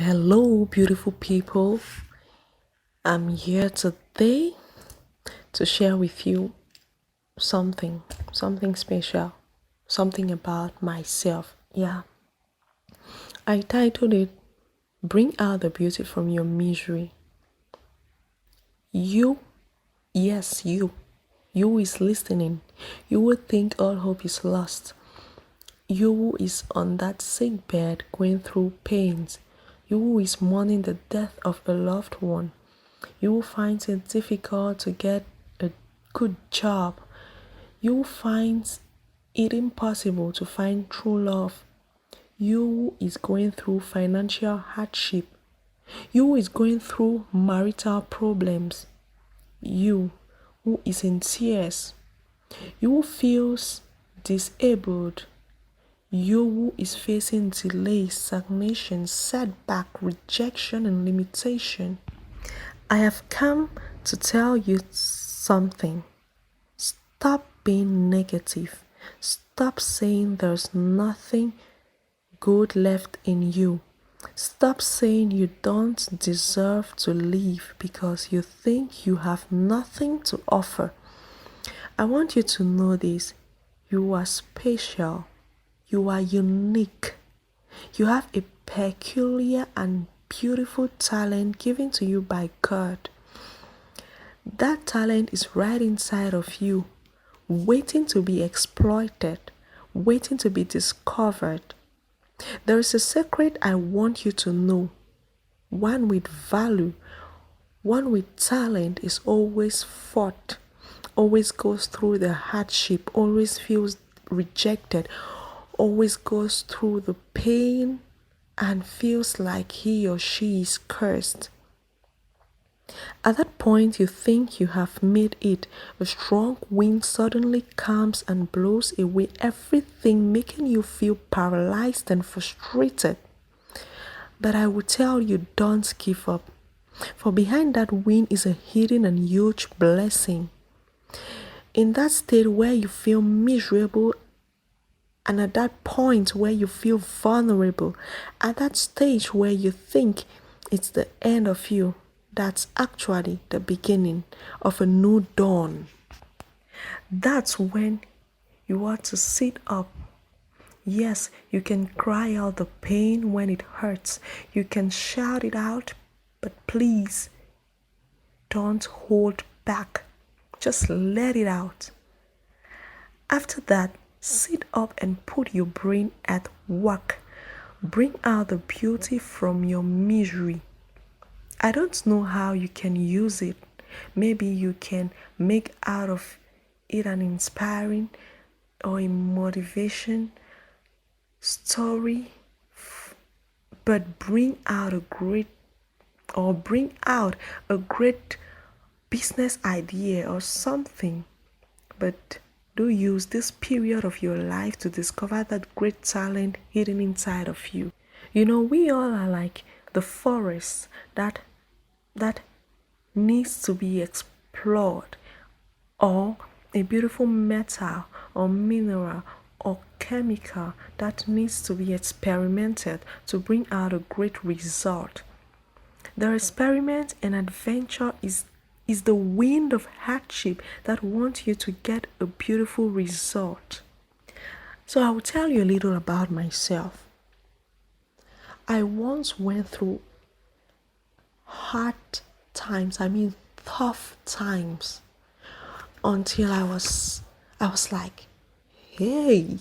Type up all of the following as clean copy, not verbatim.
Hello, beautiful people. I'm here today to share with you something special, something about myself. Yeah, I titled it Bring Out the Beauty from Your Misery. You, yes, you is listening. You would think all hope is lost. You who is on that sick bed going through pains. You who is mourning the death of a loved one. You will find it difficult to get a good job. You will find it impossible to find true love. You who is going through financial hardship. You who is going through marital problems. You who is in tears. You who feels disabled. You who is facing delay, stagnation, setback, rejection, and limitation. I have come to tell you something. Stop being negative. Stop saying there's nothing good left in you. Stop saying you don't deserve to live because you think you have nothing to offer. I want you to know this. You are special. You are unique. You have a peculiar and beautiful talent given to you by God. That talent is right inside of you, waiting to be exploited, waiting to be discovered. There is a secret I want you to know. One with value, one with talent is always fought, always goes through the hardship, always feels rejected, always goes through the pain and feels like he or she is cursed. At that point, you think you have made it. A strong wind suddenly comes and blows away everything, making you feel paralyzed and frustrated. But I will tell you, don't give up. For behind that wind is a hidden and huge blessing. In that state where you feel miserable, and at that point where you feel vulnerable, at that stage where you think it's the end of you, that's actually the beginning of a new dawn. That's when you are to sit up. Yes, you can cry out the pain when it hurts. You can shout it out, but please don't hold back. Just let it out. After that, sit up and put your brain at work. Bring out the beauty from your misery. I don't know how you can use it. Maybe you can make out of it an inspiring or a motivation story, but bring out a great business idea or something. But do use this period of your life to discover that great talent hidden inside of you. You know, we all are like the forest that needs to be explored, or a beautiful metal or mineral or chemical that needs to be experimented to bring out a great result. The experiment and adventure is the wind of hardship that wants you to get a beautiful result. So I will tell you a little about myself. I once went through hard times, tough times, until I was like, hey,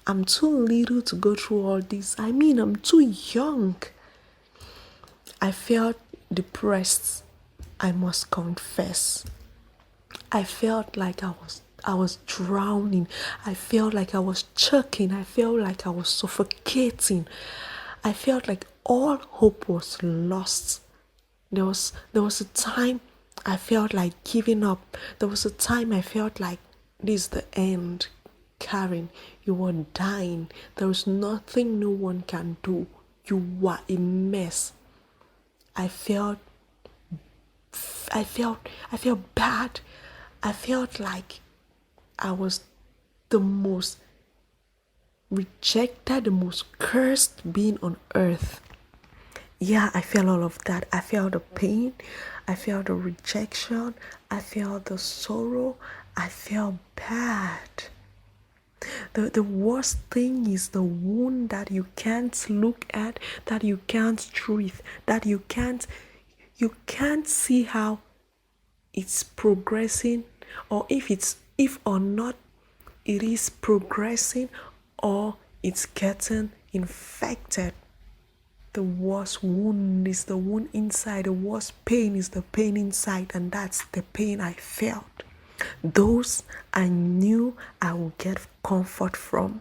I'm too little to go through all this. I'm too young. I felt depressed, I must confess. I felt like I was drowning. I felt like I was choking. I felt like I was suffocating. I felt like all hope was lost. There was a time I felt like giving up. There was a time I felt like this is the end. Karen, you are dying. There is nothing no one can do. You were a mess. I felt bad. I felt like I was the most rejected, the most cursed being on earth. Yeah, I felt all of that. I felt the pain, I felt the rejection, I felt the sorrow, I felt bad. The worst thing is the wound that you can't look at, that you can't treat, that you can't see how it's progressing, or if or not it is progressing, or it's getting infected. The worst wound is the wound inside, the worst pain is the pain inside, and that's the pain I felt. Those I knew I would get comfort from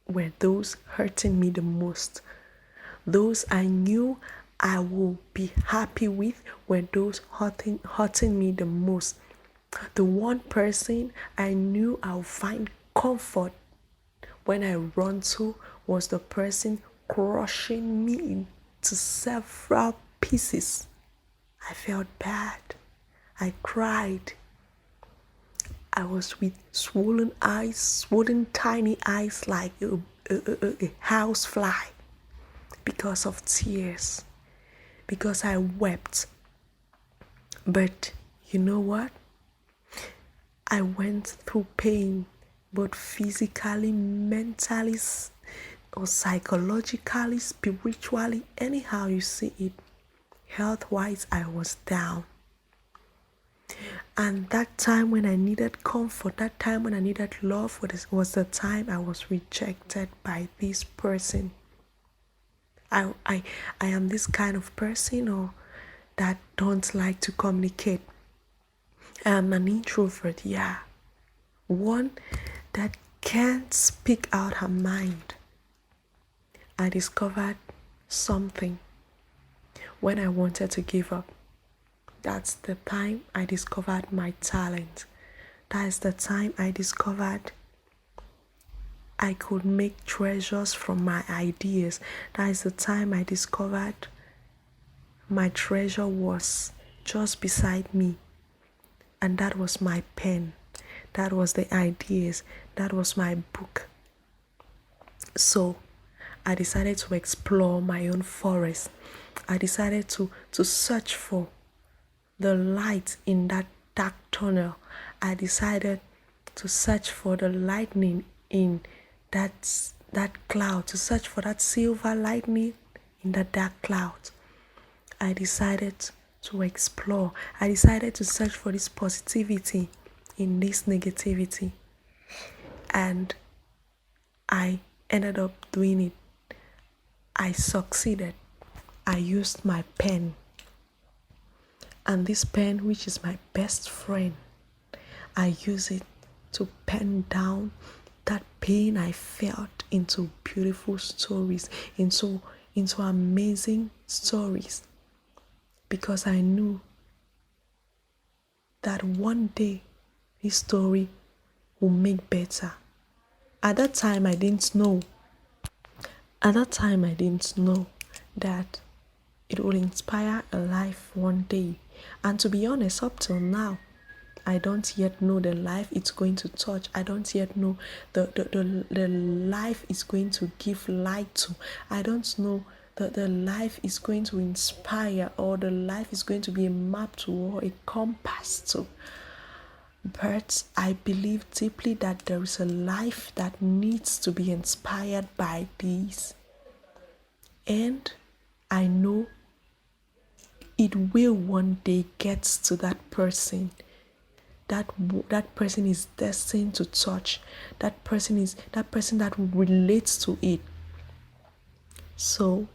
were those hurting me the most. Those I knew I would be happy with were those hurting me the most. The one person I knew I would find comfort when I run to was the person crushing me into several pieces. I felt bad. I cried. I was with swollen eyes, swollen tiny eyes like a house fly because of tears, because I wept. But you know what? I went through pain, both physically, mentally, or psychologically, spiritually, anyhow you see it. Health wise, I was down. And that time when I needed comfort, that time when I needed love, was the time I was rejected by this person. I am this kind of person or that don't like to communicate. I am an introvert, yeah. One that can't speak out her mind. I discovered something when I wanted to give up. That's the time I discovered my talent. That is the time I discovered I could make treasures from my ideas. That is the time I discovered my treasure was just beside me. And that was my pen. That was the ideas. That was my book. So I decided to explore my own forest. I decided to search for the light in that dark tunnel. I decided to search for the lightning in that cloud, to search for that silver lightning in the dark cloud. I decided to explore. I decided to search for this positivity in this negativity. And I ended up doing it. I succeeded. I used my pen. And this pen, which is my best friend, I use it to pen down that pain I felt into beautiful stories, into amazing stories. Because I knew that one day this story will make better. At that time, I didn't know. That it will inspire a life one day. And to be honest, up till now, I don't yet know the life it's going to touch. I don't yet know the life it's going to give light to. I don't know that the life is going to inspire, or the life is going to be a map to, or a compass to. But I believe deeply that there is a life that needs to be inspired by these. And I know it will one day get to that person. That person is destined to touch. That person that relates to it. So,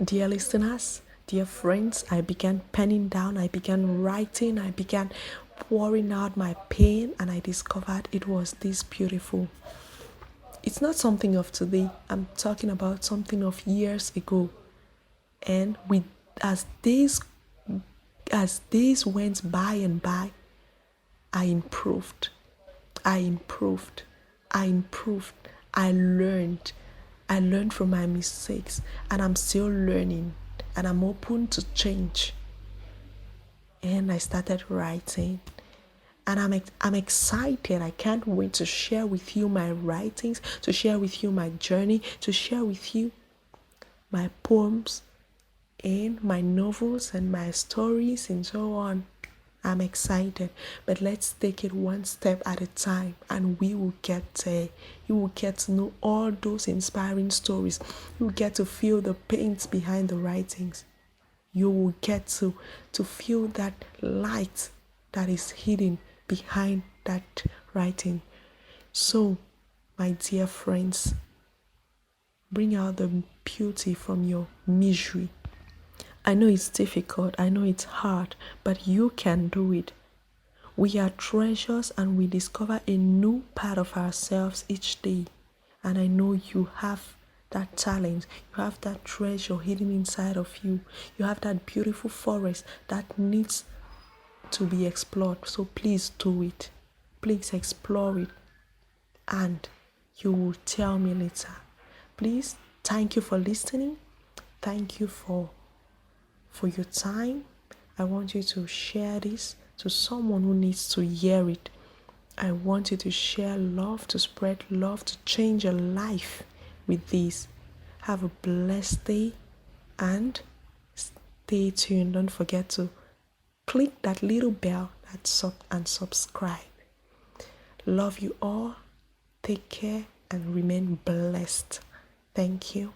dear listeners, dear friends, I began penning down, I began writing, I began pouring out my pain, and I discovered it was this beautiful. It's not something of today. I'm talking about something of years ago. And as days went by and by, I improved. I learned. I learned from my mistakes, and I'm still learning, and I'm open to change. And I started writing, and I'm excited. I can't wait to share with you my writings, to share with you my journey, to share with you my poems, in my novels and my stories and so on. I'm excited, but let's take it one step at a time, and we will get there. You will get to know all those inspiring stories. You will get to feel the pains behind the writings. You will get to feel that light that is hidden behind that writing. So, my dear friends, bring out the beauty from your misery. I know it's difficult, I know it's hard, but you can do it. We are treasures and we discover a new part of ourselves each day. And I know you have that talent, you have that treasure hidden inside of you. You have that beautiful forest that needs to be explored. So please do it. Please explore it. And you will tell me later. Please, thank you for listening. Thank you for your time. I want you to share this to someone who needs to hear it. I want you to share love, to spread love, to change your life with this. Have a blessed day and stay tuned. Don't forget to click that little bell and subscribe. Love you all. Take care and remain blessed. Thank you.